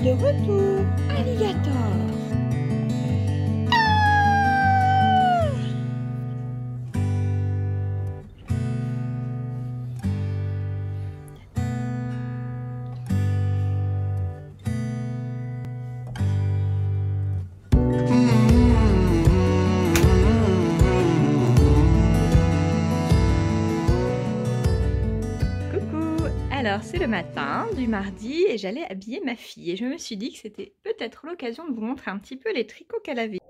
de retour, alligator. Alors c'est le matin du mardi et j'allais habiller ma fille et je me suis dit que c'était peut-être l'occasion de vous montrer un petit peu les tricots qu'elle avait.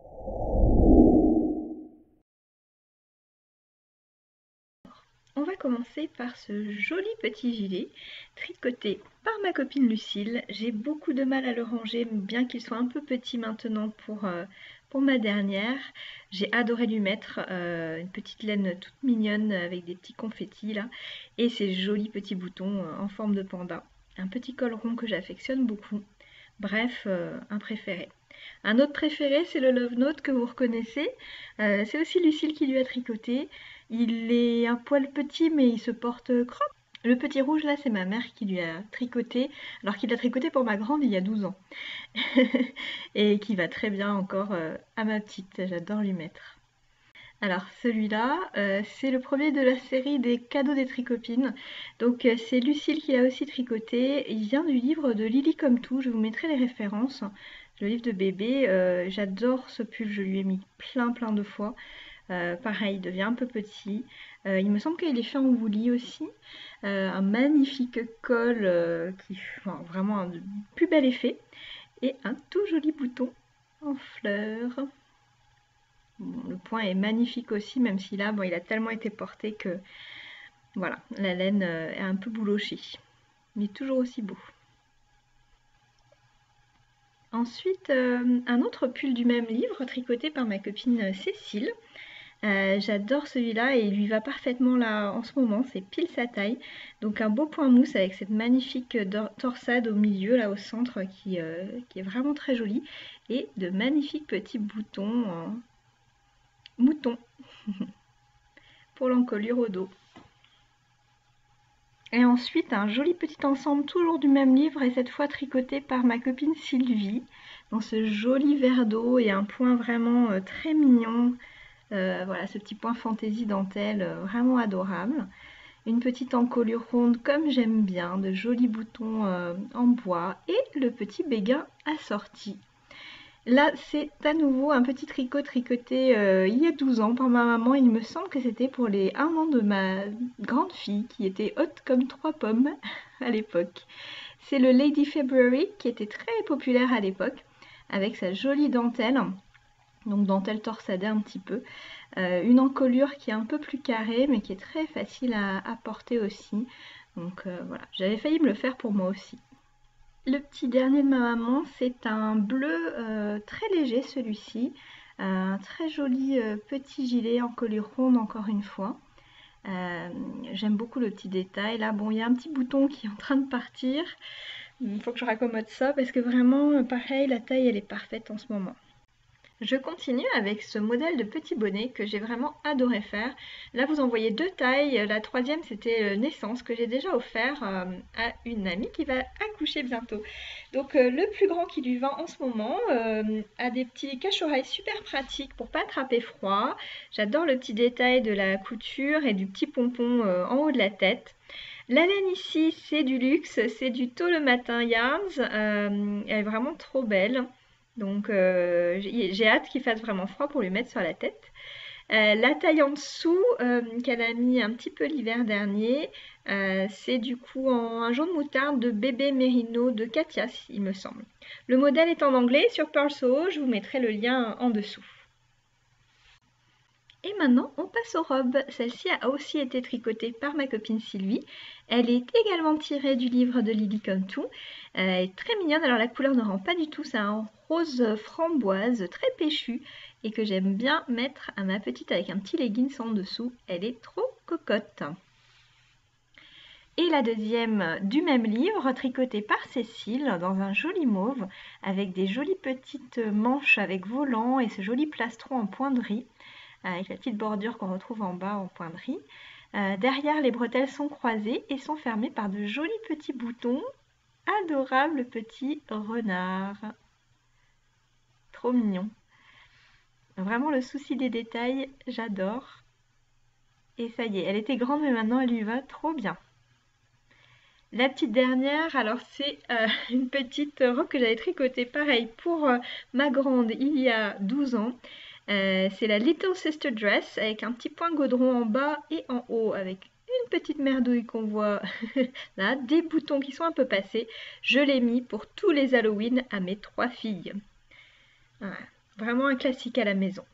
On va commencer par ce joli petit gilet tricoté par ma copine Lucille. J'ai beaucoup de mal à le ranger, bien qu'il soit un peu petit maintenant pour ma dernière. J'ai adoré lui mettre une petite laine toute mignonne avec des petits confettis là et ces jolis petits boutons en forme de panda. Un petit col rond que j'affectionne beaucoup. Bref, un préféré. Un autre préféré, c'est le Love Note que vous reconnaissez. C'est aussi Lucille qui lui a tricoté. Il est un poil petit, mais il se porte crop. Le petit rouge, là, c'est ma mère qui lui a tricoté, alors qu'il l'a tricoté pour ma grande il y a 12 ans. Et qui va très bien encore à ma petite. J'adore lui mettre. Alors celui-là, c'est le premier de la série des cadeaux des tricopines. Donc c'est Lucille qui l'a aussi tricoté. Il vient du livre de Lily comme tout. Je vous mettrai les références. Le livre de bébé. J'adore ce pull. Je lui ai mis plein de fois. Pareil, il devient un peu petit. Il me semble qu'il est fait en woolly aussi. Un magnifique col qui enfin, vraiment un plus bel effet. Et un tout joli bouton en fleurs. Bon, le point est magnifique aussi, même si là, bon, il a tellement été porté que voilà, la laine est un peu boulochée. Mais toujours aussi beau. Ensuite, un autre pull du même livre, tricoté par ma copine Cécile. J'adore celui-là et il lui va parfaitement là en ce moment, c'est pile sa taille. Donc un beau point mousse avec cette magnifique torsade au milieu, là au centre, qui est vraiment très jolie. Et de magnifiques petits boutons en mouton pour l'encolure au dos. Et ensuite un joli petit ensemble toujours du même livre et cette fois tricoté par ma copine Sylvie dans ce joli verre d'eau et un point vraiment très mignon. Voilà, ce petit point fantaisie dentelle vraiment adorable. Une petite encolure ronde comme j'aime bien, de jolis boutons en bois et le petit béguin assorti. Là, c'est à nouveau un petit tricot tricoté il y a 12 ans par ma maman. Il me semble que c'était pour les 1 an de ma grande fille qui était haute comme 3 pommes à l'époque. C'est le Lady February qui était très populaire à l'époque avec sa jolie dentelle. Donc dentelle torsadée un petit peu. Une encolure qui est un peu plus carrée mais qui est très facile à porter aussi. Donc voilà, j'avais failli me le faire pour moi aussi. Le petit dernier de ma maman, c'est un bleu très léger celui-ci. Un très joli petit gilet en colure ronde encore une fois. J'aime beaucoup le petit détail. Là, bon, il y a un petit bouton qui est en train de partir. Il faut que je raccommode ça parce que vraiment, pareil, la taille, elle est parfaite en ce moment. Je continue avec ce modèle de petit bonnet que j'ai vraiment adoré faire. Là, vous en voyez 2 tailles. La troisième, c'était Naissance, que j'ai déjà offert à une amie qui va accoucher bientôt. Donc, le plus grand qui lui va en ce moment a des petits cache-oreilles super pratiques pour pas attraper froid. J'adore le petit détail de la couture et du petit pompon en haut de la tête. La laine ici, c'est du luxe, c'est du Tôt le Matin Yarns. Elle est vraiment trop belle. Donc j'ai hâte qu'il fasse vraiment froid pour lui mettre sur la tête. La taille en dessous qu'elle a mis un petit peu l'hiver dernier, c'est du coup en un jaune moutarde de bébé mérino de Katia, il me semble. Le modèle est en anglais sur Purl Soho, je vous mettrai le lien en dessous. Et maintenant, on passe aux robes. Celle-ci a aussi été tricotée par ma copine Sylvie. Elle est également tirée du livre de Lily comme tout. Elle est très mignonne. Alors la couleur ne rend pas du tout. C'est un rose framboise très péchu et que j'aime bien mettre à ma petite avec un petit leggings en dessous. Elle est trop cocotte. Et la deuxième du même livre, tricotée par Cécile dans un joli mauve avec des jolies petites manches avec volant et ce joli plastron en pointerie, avec la petite bordure qu'on retrouve en bas en pointerie. Derrière, les bretelles sont croisées et sont fermées par de jolis petits boutons adorable petit renard. Trop mignon. Vraiment le souci des détails, j'adore. Et ça y est, elle était grande mais maintenant elle lui va trop bien. La petite dernière, alors c'est une petite robe que j'avais tricotée pareil pour ma grande il y a 12 ans. C'est la Little Sister Dress avec un petit point gaudron en bas et en haut avec une petite merdouille qu'on voit là, des boutons qui sont un peu passés. Je l'ai mis pour tous les Halloween à mes 3 filles. Voilà, vraiment un classique à la maison.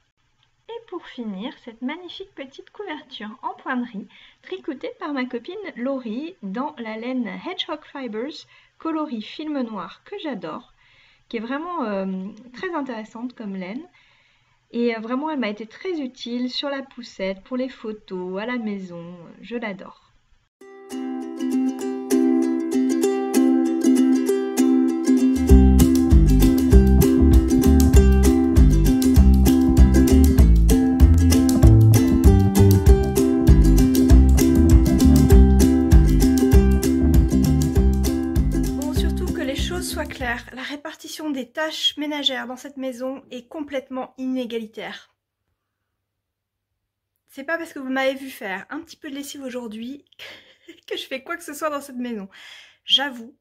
Et pour finir, cette magnifique petite couverture en pointerie tricotée par ma copine Laurie dans la laine Hedgehog Fibers coloris film noir que j'adore, qui est vraiment très intéressante comme laine. Et vraiment, elle m'a été très utile sur la poussette, pour les photos, à la maison, je l'adore. Soit clair, la répartition des tâches ménagères dans cette maison est complètement inégalitaire. C'est pas parce que vous m'avez vu faire un petit peu de lessive aujourd'hui que je fais quoi que ce soit dans cette maison. J'avoue,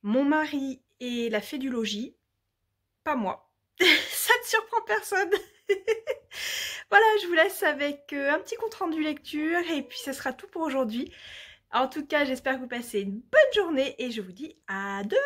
mon mari est la fée du logis, pas moi. Ça ne surprend personne. Voilà, je vous laisse avec un petit compte rendu lecture et puis ce sera tout pour aujourd'hui. En tout cas, j'espère que vous passez une bonne journée et je vous dis à demain.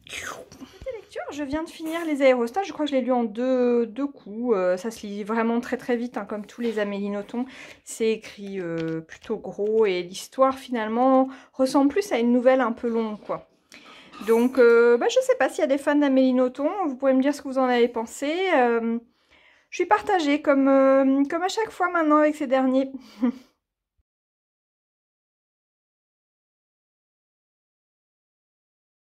Petite lecture, je viens de finir les aérostats, je crois que je l'ai lu en deux coups. Ça se lit vraiment très très vite, hein, comme tous les Amélie Nothomb. C'est écrit plutôt gros et l'histoire finalement ressemble plus à une nouvelle un peu longue, quoi. Donc, je sais pas s'il y a des fans d'Amélie Nothomb, vous pouvez me dire ce que vous en avez pensé. Je suis partagée comme à chaque fois maintenant avec ces derniers.